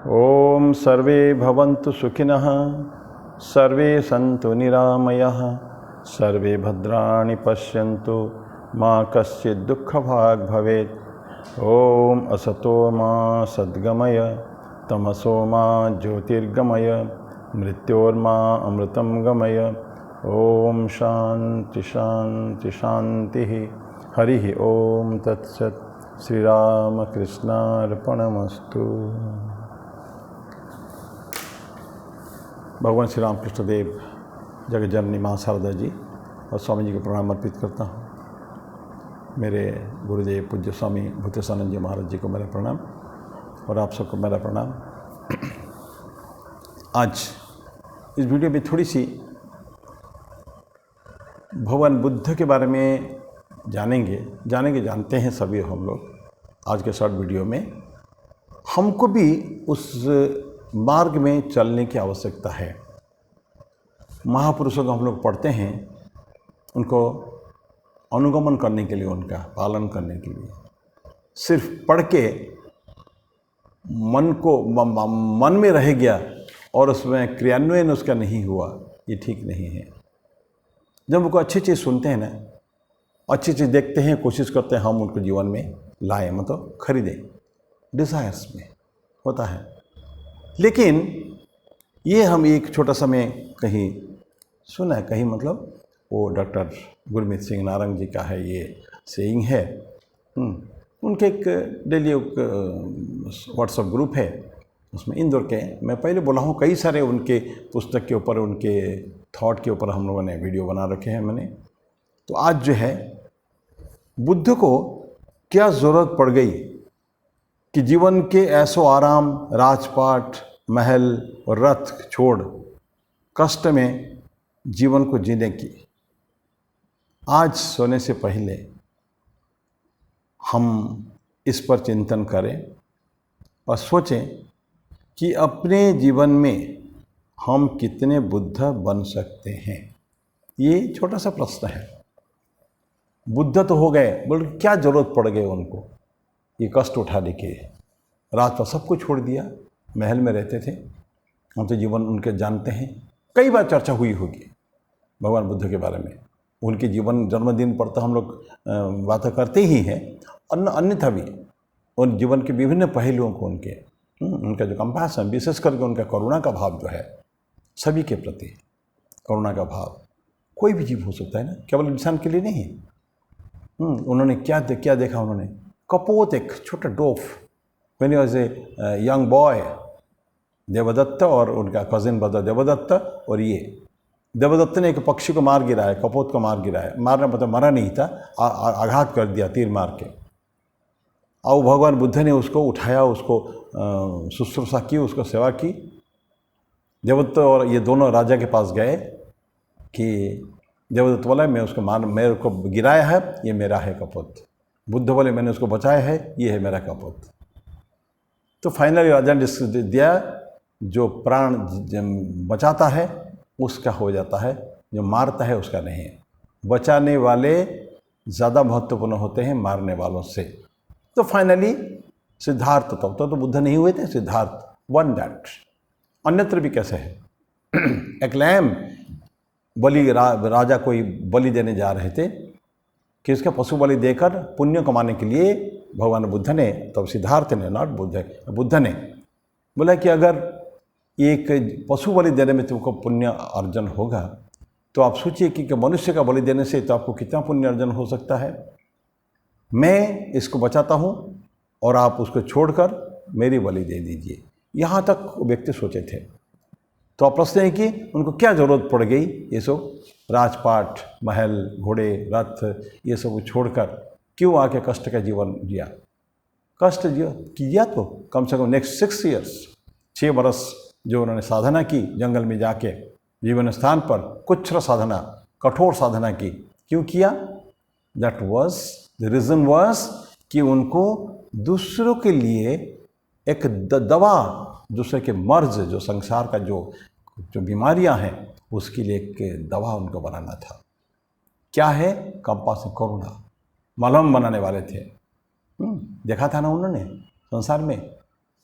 ओम सर्वे भवन्तु सुखिनः, सर्वे सन्तु निरामयाः, सर्वे भद्राणि पश्यन्तु, मा कश्चित् दुःखभाग् भवेत्। ओम असतो मा सद्गमय, तमसो मा ज्योतिर्गमय, मृत्योर्मा अमृतं गमय। ओम शांति शांति शांति। हरि ओम तत्सत्। श्री राम कृष्णार्पणमस्तु। भगवान श्री राम कृष्ण देव, जगत जननी माँ शारदा जी और स्वामी जी को प्रणाम अर्पित करता हूँ। मेरे गुरुदेव पूज्य स्वामी भूतेशानंद जी महाराज जी को मेरा प्रणाम और आप सबको मेरा प्रणाम। आज इस वीडियो में थोड़ी सी भगवान बुद्ध के बारे में जानते हैं सभी हम लोग। आज के शॉर्ट वीडियो में हमको भी उस मार्ग में चलने की आवश्यकता है। महापुरुषों को हम लोग पढ़ते हैं, उनको अनुगमन करने के लिए, उनका पालन करने के लिए। सिर्फ पढ़ के मन में रह गया और उसमें क्रियान्वयन उसका नहीं हुआ, ये ठीक नहीं है। जब उनको अच्छी चीज़ सुनते हैं ना, अच्छी चीज़ देखते हैं, कोशिश करते हैं हम उनको जीवन में लाएं, मतलब खरीदें, डिज़ायर्स में होता है। लेकिन ये हम एक छोटा सा में कहीं सुना है, कहीं मतलब वो डॉक्टर गुरमीत सिंह नारंग जी का है, ये सेइंग है। उनके एक डेली व्हाट्सएप ग्रुप है, उसमें इंदौर के, मैं पहले बोला हूँ, कई सारे उनके पुस्तक के ऊपर, उनके थॉट के ऊपर हम लोगों ने वीडियो बना रखे हैं मैंने। तो आज जो है, बुद्ध को क्या ज़रूरत पड़ गई कि जीवन के ऐसो आराम, राजपाट, महल और रथ छोड़ कष्ट में जीवन को जीने की। आज सोने से पहले हम इस पर चिंतन करें और सोचें कि अपने जीवन में हम कितने बुद्ध बन सकते हैं। ये छोटा सा प्रश्न है। बुद्ध तो हो गए, बोल क्या ज़रूरत पड़ गई उनको ये कष्ट उठाने के। रात पर सब कुछ छोड़ दिया, महल में रहते थे। हम तो जीवन उनके जानते हैं, कई बार चर्चा हुई होगी भगवान बुद्ध के बारे में। उनके जीवन जन्मदिन पर तो हम लोग बातें करते ही हैं, अन्यथा भी उन जीवन के विभिन्न पहलुओं को, उनका जो कंपैशन, विशेष करके उनका करुणा का भाव जो है, सभी के प्रति करुणा का भाव। कोई भी जीव हो सकता है ना, केवल इंसान के लिए नहीं। उन्होंने क्या देखा उन्होंने? कपोत, एक छोटा डोफ, मैंने वैसे यंग बॉय देवदत्त और उनका कजिन ब्रदर देवदत्त, और ये देवदत्त ने एक पक्षी को मार गिराया, कपोत को मार गिराया। मारना मतलब मरा नहीं था, आघात कर दिया तीर मार के। और भगवान बुद्ध ने उसको उठाया, उसको शुश्रूषा की, उसको सेवा की। देवदत्त और ये दोनों राजा के पास गए कि देवदत्त बोला, मेरे को गिराया है, ये मेरा है कपोत। बुद्ध बोले, मैंने उसको बचाया है, ये है मेरा कपोत। तो फाइनली राजा ने दिया, जो प्राण बचाता है उसका हो जाता है, जो मारता है उसका नहीं। बचाने वाले ज़्यादा महत्वपूर्ण होते हैं मारने वालों से। तो फाइनली सिद्धार्थ, तब तो बुद्ध नहीं हुए थे, सिद्धार्थ वन दैट। अन्यत्र भी कैसे है, एक लैम बलि, राजा कोई बलि देने जा रहे थे कि इसका पशु बलि देकर पुण्य कमाने के लिए भगवान बुद्ध ने, तब सिद्धार्थ ने, नॉट बुद्ध ने बोला कि अगर एक पशु बलि देने में तुमको पुण्य अर्जन होगा, तो आप सोचिए कि मनुष्य का बलि देने से तो आपको कितना पुण्य अर्जन हो सकता है। मैं इसको बचाता हूँ और आप उसको छोड़कर मेरी बलि दे दीजिए। यहाँ तक व्यक्ति सोचे थे। तो आप प्रश्न है कि उनको क्या ज़रूरत पड़ गई ये सब राजपाट, महल, घोड़े, रथ, ये सब छोड़कर क्यों आके कष्ट का जीवन जिया? कष्ट किया तो कम से कम नेक्स्ट 6 ईयर्स, 6 बरस जो उन्होंने साधना की, जंगल में जाके जीवन स्थान पर कुछ साधना, कठोर साधना की। क्यों किया? That was the reason was कि उनको दूसरों के लिए एक दवा, दूसरे के मर्ज, जो संसार का जो बीमारियां हैं, उसके लिए एक दवा उनको बनाना था। क्या है? कंपासन, करुणा, मलहम बनाने वाले थे। देखा था ना उन्होंने संसार में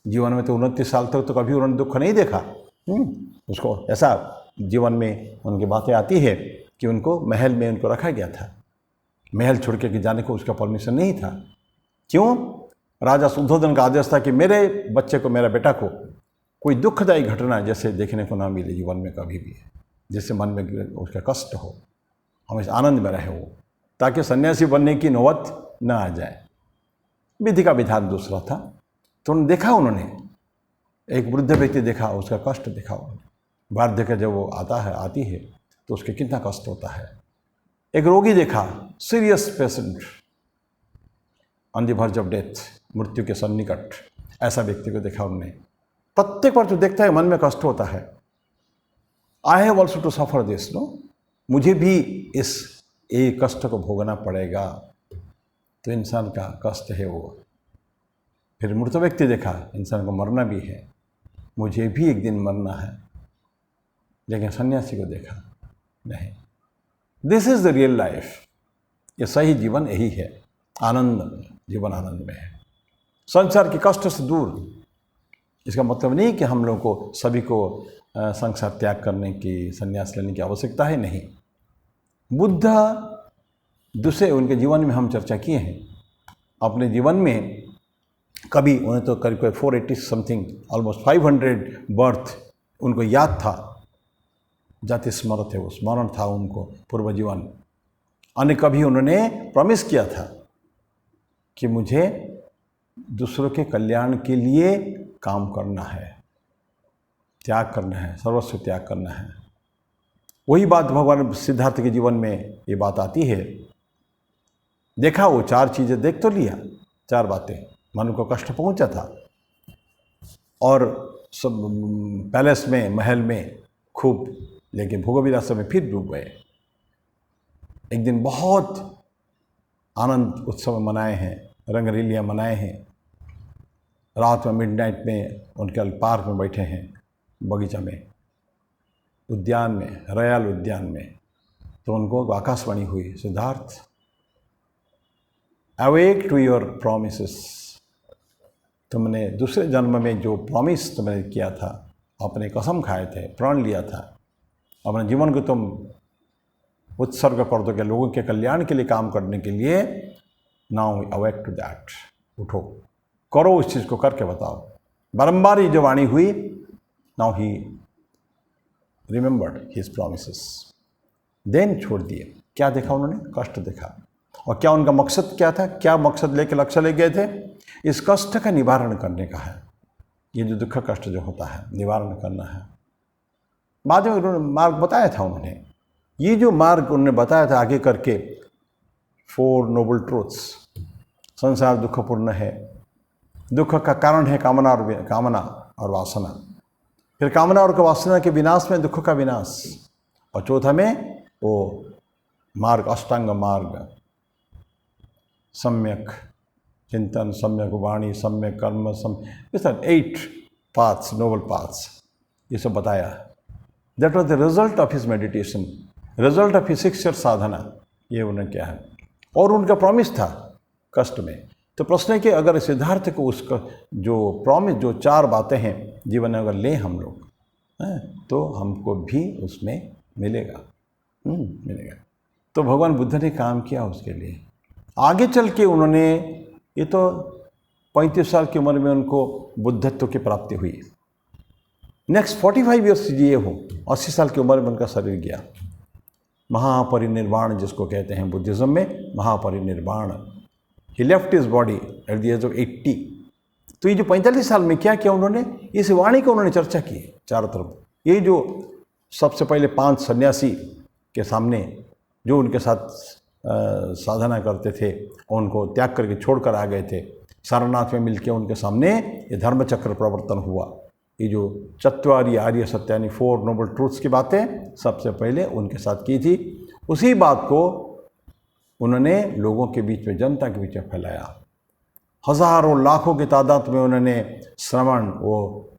जीवन में तो 29 साल तक तो कभी उन्होंने दुख नहीं देखा। उसको ऐसा जीवन में उनकी बातें आती है कि उनको महल में उनको रखा गया था, महल छोड़ के जाने को उसका परमिशन नहीं था। क्यों? राजा शुद्धोधन का आदेश था कि मेरे बच्चे को, मेरा बेटा को कोई दुखदायी घटना जैसे देखने को ना मिले जीवन में कभी भी, जिससे मन में उसका कष्ट हो, हमेशा आनंद में रहे वो, ताकि सन्यासी बनने की नौबत न आ जाए। विधि का विधान दूसरा था। तो उन्होंने देखा, उन्होंने एक वृद्ध व्यक्ति देखा, उसका कष्ट देखा उन्होंने। वार्धक्य का जब वो आता है, आती है, तो उसके कितना कष्ट होता है। एक रोगी देखा, serious patient on the verge of death, मृत्यु के सन्निकट, ऐसा व्यक्ति को देखा उन्होंने। प्रत्येक बार जो देखता है मन में कष्ट होता है। I have also to suffer this, no, मुझे भी इस एक कष्ट को भोगना पड़ेगा। तो इंसान का कष्ट है वो। फिर मृत व्यक्ति देखा, इंसान को मरना भी है, मुझे भी एक दिन मरना है। लेकिन सन्यासी को देखा, नहीं, this is the real life, ये सही जीवन यही है, आनंद, जीवन आनंद में है, संसार के कष्ट से दूर। इसका मतलब नहीं कि हम लोगों को सभी को संसार त्याग करने की, संन्यास लेने की आवश्यकता है, नहीं। बुद्ध दूसरे उनके जीवन में हम चर्चा किए हैं। अपने जीवन में कभी उन्हें तो करीब 480 समथिंग, ऑलमोस्ट 500 बर्थ उनको याद था, जाति स्मरण थे, वो स्मरण था उनको पूर्व जीवन। अन्य कभी उन्होंने प्रॉमिस किया था कि मुझे दूसरों के कल्याण के लिए काम करना है, त्याग करना है, सर्वस्व त्याग करना है। वही बात भगवान सिद्धार्थ के जीवन में ये बात आती है। देखा, वो 4 चीज़ें देख तो लिया, 4 बातें, मन को कष्ट पहुंचा था, और सब पैलेस में, महल में खूब, लेकिन भोग विलास में फिर डूब गए। एक दिन बहुत आनंद उत्सव मनाए हैं, रंगरलियाँ मनाए हैं। रात में मिडनाइट में उनके पार्क में बैठे हैं, बगीचा में, उद्यान में, रॉयल उद्यान में। तो उनको आकाशवाणी हुई, Siddhartha, awake to your promises, तुमने दूसरे जन्म में जो प्रॉमिस तुमने किया था, अपने कसम खाए थे, प्रण लिया था, अपने जीवन को तुम उत्सर्ग कर दोगे लोगों के कल्याण के लिए काम करने के लिए। नाउ अवेक टू दैट, उठो, करो उस चीज़ को, करके बताओ। बारंबार ये जो वाणी हुई, now he remembered his promises, then छोड़ दिए। क्या देखा उन्होंने? कष्ट देखा। और क्या उनका मकसद क्या था? क्या मकसद लेके लक्ष्य ले गए थे? इस कष्ट का निवारण करने का है। ये जो दुख कष्ट जो होता है, निवारण करना है। बाद में उन्होंने मार्ग बताया था उन्होंने। ये जो मार्ग उन्होंने बताया था आगे करके, 4 नोबल ट्रूथ्स। संसार दुखपूर्ण है, दुख का कारण है कामना और वासना। फिर कामना और वासना के विनाश में दुख का विनाश, और चौथा में वो मार्ग, अष्टांग मार्ग, सम्यक चिंतन, सम्यक वाणी, सम्यक कर्म, इस 8 पाथ्स, नोबल पाथ्स, ये सब बताया। That was the result of his meditation, result of his 6 year साधना। ये उन्होंने क्या है, और उनका प्रॉमिस था कष्ट में। तो प्रश्न है कि अगर सिद्धार्थ को उसका जो प्रॉमिस, जो 4 बातें हैं जीवन में अगर लें हम लोग, तो हमको भी उसमें मिलेगा, मिलेगा। तो भगवान बुद्ध ने काम किया उसके लिए। आगे चल के उन्होंने, ये तो 35 साल की उम्र में उनको बुद्धत्व की प्राप्ति हुई। नेक्स्ट 45 ईयर्स जिए हो, 80 साल की उम्र में उनका शरीर गया। महापरिनिर्वाण जिसको कहते हैं बुद्धिज़्म में, Mahaparinirvana. He left his body at the age of 80। तो ये जो 45 साल में क्या किया उन्होंने, इस वाणी को उन्होंने चर्चा की चारों तरफ। ये जो सबसे पहले 5 सन्यासी के सामने जो उनके साथ साधना करते थे, उनको त्याग करके छोड़कर आ गए थे, सारनाथ में मिलके उनके सामने ये धर्मचक्र प्रवर्तन हुआ। ये जो चत्वारी आर्य सत्यानि, 4 नोबल ट्रूथ्स की बातें सबसे पहले उनके साथ की थी। उसी बात को उन्होंने लोगों के बीच में, जनता के बीच में फैलाया। हज़ारों लाखों की तादाद में उन्होंने श्रवण, वो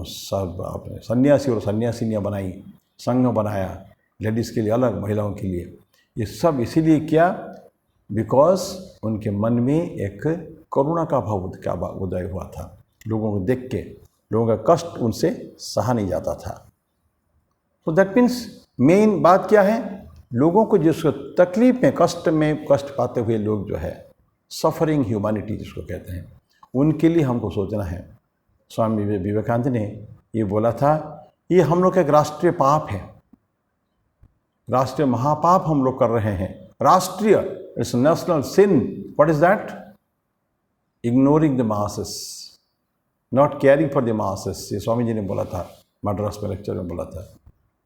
सब सन्यासी और सन्यासिनियाँ बनाई, संघ बनाया, लेडीज़ के लिए अलग, महिलाओं के लिए। ये सब इसीलिए किया बिकॉज उनके मन में एक करुणा का भाव उदय हुआ था। लोगों को देख के लोगों का कष्ट उनसे सहा नहीं जाता था। तो दैट मीन्स मेन बात क्या है, लोगों को जिसको तकलीफ में कष्ट पाते हुए लोग जो है, सफरिंग ह्यूमैनिटी जिसको कहते हैं, उनके लिए हमको सोचना है। स्वामी विवेकानंद ने ये बोला था, ये हम लोग का एक राष्ट्रीय पाप है, राष्ट्रीय महापाप हम लोग कर रहे हैं। राष्ट्रीय, it's national sin. What is that? Ignoring the masses, not caring for the masses. ये स्वामी जी ने बोला था, मद्रास में लेक्चर में बोला था।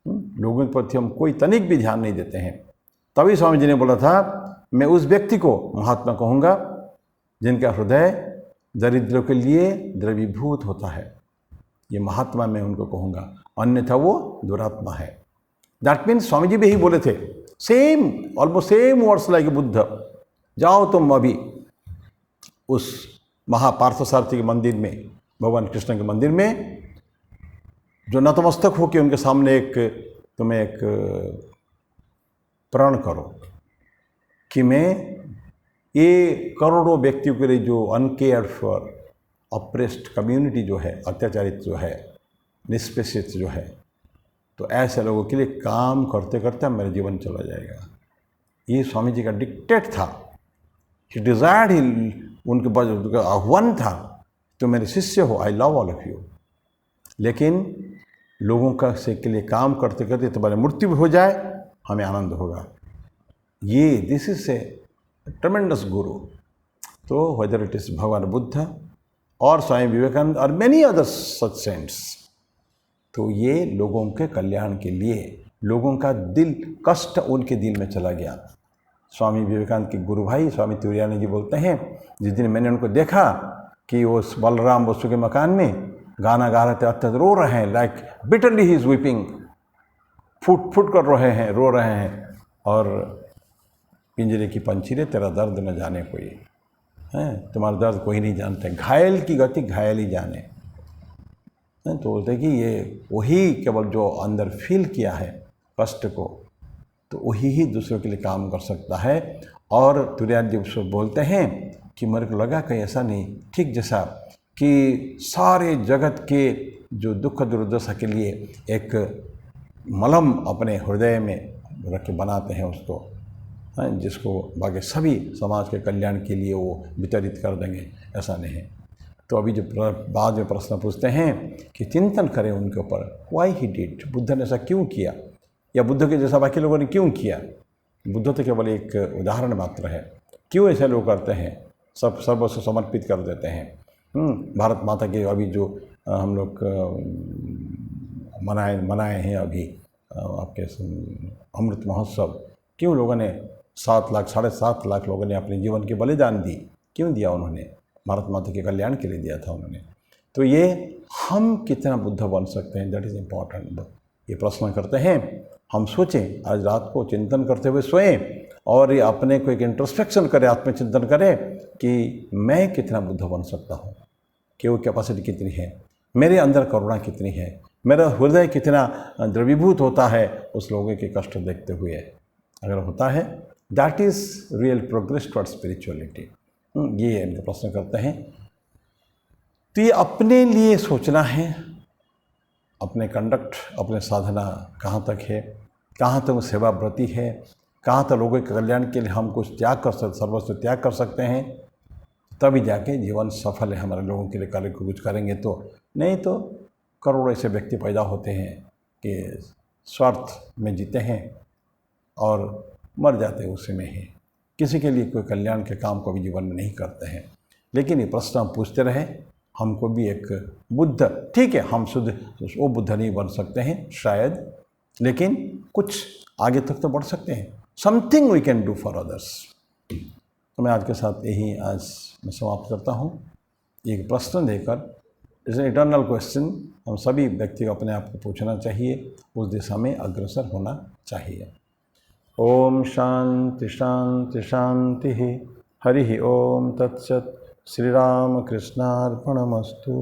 लोगों के प्रति हम कोई तनिक भी ध्यान नहीं देते हैं। तभी स्वामी जी ने बोला था, मैं उस व्यक्ति को महात्मा कहूँगा जिनका हृदय दरिद्रों के लिए द्रवीभूत होता है। ये महात्मा मैं उनको कहूँगा, अन्यथा वो दुरात्मा है। दैट मीन्स स्वामी जी भी यही बोले थे, same almost same words like Buddha. जाओ तुम अभी उस महापार्थसारथी के मंदिर में, भगवान कृष्ण के मंदिर में, जो नतमस्तक हो के उनके सामने तुम्हें एक प्रण करो कि मैं ये करोड़ों व्यक्तियों के लिए जो अनकेयर्ड फॉर अप्रेस्ड कम्युनिटी जो है, अत्याचारित जो है, निष्पेषित जो है, तो ऐसे लोगों के लिए काम करते करते मेरा जीवन चला जाएगा। ये स्वामी जी का डिक्टेट था। ही डिजायर्ड, उनके आह्वान था, तो मेरे शिष्य हो, I love all of you. लेकिन लोगों का से के लिए काम करते करते तुम्हारी मृत्यु भी हो जाए, हमें आनंद होगा। ये दिस इज ए ट्रेमेंडस गुरु। तो वेदर इट इज भगवान बुद्ध और स्वामी विवेकानंद और मेनी अदर सच सेंट्स, तो ये लोगों के कल्याण के लिए, लोगों का दिल कष्ट उनके दिल में चला गया। स्वामी विवेकानंद के गुरु भाई स्वामी तुरायानंद जी बोलते हैं, जिस दिन मैंने उनको देखा कि वो बलराम बसु के मकान में गाना गा रहे थे, अत्यंत रो रहे हैं, like bitterly he is weeping, foot foot कर रहे हैं, रो रहे हैं। और पिंजरे की पंछी रे, तेरा दर्द न जाने कोई है, तुम्हारा दर्द कोई नहीं जानते, घायल की गति घायल ही जाने। तो बोलते कि ये वही केवल जो अंदर फील किया है कष्ट को, तो वही ही दूसरों के लिए काम कर सकता है। और तुरायानंद जी उसको बोलते हैं कि मेरे को लगा कहीं ऐसा नहीं, ठीक जैसा कि सारे जगत के जो दुख दुर्दशा के लिए एक मलहम अपने हृदय में रख के बनाते हैं उसको, जिसको बाकी सभी समाज के कल्याण के लिए वो वितरित कर देंगे, ऐसा नहीं है। तो अभी जो बाद में प्रश्न पूछते हैं कि चिंतन करें उनके ऊपर, वाई ही डिड, बुद्ध ने ऐसा क्यों किया, या बुद्ध के जैसा बाकी लोगों ने क्यों किया। बुद्ध तो केवल एक उदाहरण मात्र है, क्यों ऐसे लोग करते हैं, सब सर्वस्व समर्पित कर देते हैं। भारत माता के अभी जो हम लोग मनाए हैं अभी आपके अमृत महोत्सव, क्यों लोगों ने 7 लाख 7.5 लाख लोगों ने अपने जीवन की बलिदान दी, क्यों दिया उन्होंने, भारत माता के कल्याण के लिए दिया था उन्होंने। तो ये हम कितना बुद्ध बन सकते हैं, दैट इज़ इम्पॉर्टेंट। ये प्रश्न करते हैं, हम सोचें, आज रात को चिंतन करते हुए सोएं और ये अपने को एक इंट्रोस्पेक्शन करें, आत्मचिंतन करें कि मैं कितना बुद्ध बन सकता हूँ, कि वो कैपेसिटी कितनी है, मेरे अंदर करुणा कितनी है, मेरा हृदय कितना द्रवीभूत होता है उस लोगों के कष्ट देखते हुए। अगर होता है, that is real progress towards spirituality. ये इनका प्रश्न करते हैं। तो ये अपने लिए सोचना है, अपने कंडक्ट, अपने साधना कहाँ तक है, कहाँ तक सेवाव्रती है, कहाँ तक लोगों के कल्याण के लिए हम कुछ त्याग कर सकते, सर्वस्व त्याग कर सकते हैं, तभी जाके जीवन सफल है। हमारे लोगों के लिए कार्य को कुछ करेंगे तो, नहीं तो करोड़ों ऐसे व्यक्ति पैदा होते हैं कि स्वार्थ में जीते हैं और मर जाते हैं उसी में ही, किसी के लिए कोई कल्याण के काम को भी जीवन में नहीं करते हैं। लेकिन ये प्रश्न हम पूछते रहे, हमको भी एक बुद्ध, ठीक है हम शुद्ध वो बुद्ध नहीं बन सकते हैं शायद, लेकिन कुछ आगे तक तो बढ़ सकते हैं। Something we can do for others. तो मैं आज के साथ यही आज मैं समाप्त करता हूँ, एक प्रश्न देकर। इट्स एन इटर्नल क्वेश्चन, हम सभी व्यक्ति को अपने आप को पूछना चाहिए, उस दिशा में अग्रसर होना चाहिए। ओम शांति शांति शांति। हरि ओम तत्सत। श्री राम कृष्णार्पणमस्तु।